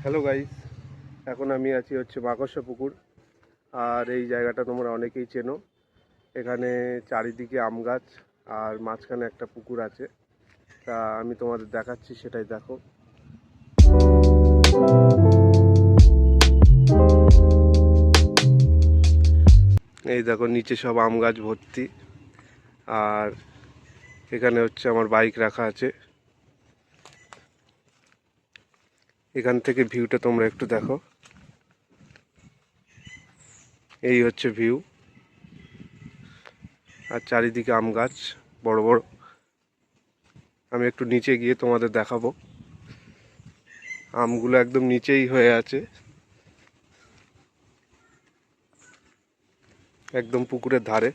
Hello guys, এখন আমি আছি মাকড়সা পুকুর। আর এই জায়গাটা তোমরা অনেকেই চেনো। এখানে চারিদিকে আম গাছ আর মাঝখানে একটা পুকুর আছে। তা আমি তোমাদের দেখাচ্ছি, সেটাই দেখো। এই দেখো, নিচে সব আম গাছ ভর্তি। আর এখানে আমার বাইক রাখা আছে। এখান থেকে ভিউটা তোমরা একটু দেখো। এই ভিউ। আর চারিদিকে আম গাছ বড় বড়। আমি একটু নিচে গিয়ে তোমাদের দেখাবো। আমগুলো একদম নিচেই হয়ে আছে, একদম পুকুরের ধারে।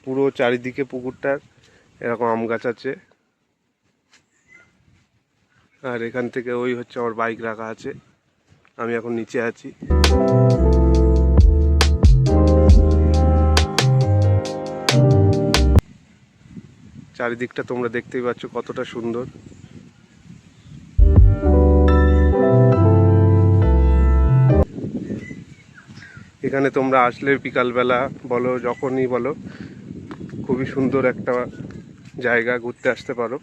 পুরো চারিদিকে পুকুরটার এরকম আম গাছ আছে। আর এখান থেকে ওই আমার বাইক রাখা আছে। আমি এখন নিচে আছি। চারিদিকটা তোমরা দেখতেই পাচ্ছ কতটা সুন্দর। এখানে তোমরা আসলে বিকালবেলা বলো, যখনই বলো, খুবই সুন্দর একটা জায়গা, ঘুরতে আসতে পারো।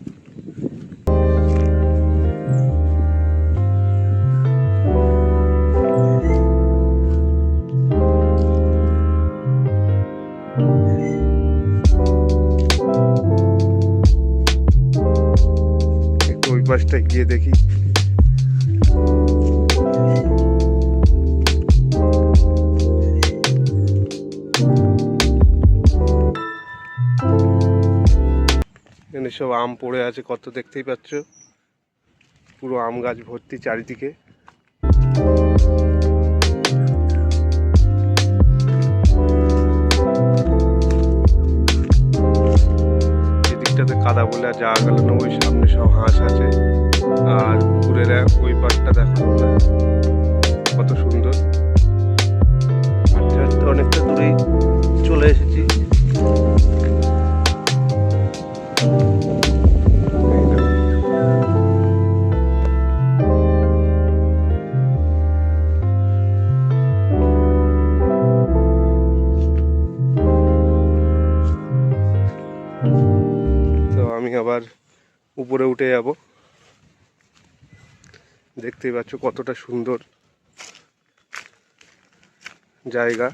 একটু ওই পাশটায় গিয়ে দেখি। এখানে সব আম পড়ে আছে, কত দেখতেই পাচ্ছ। পুরো আম গাছ ভর্তি চারিদিকে। এদিকটাতে কাদা বলে আর যাওয়া গেল না। ওই সামনে সব হাঁস আছে। আর পুকুরের ওই পাড়টা দেখো কত সুন্দর। হাঁটতে হাঁটতে অনেকটা দূরেই চলে এসেছি। তো আমি আবার উপরে উঠে যাব। দেখতেই পাচ্ছ কতটা সুন্দর জায়গা।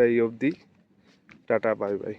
এই অবধি। Tata, bye bye.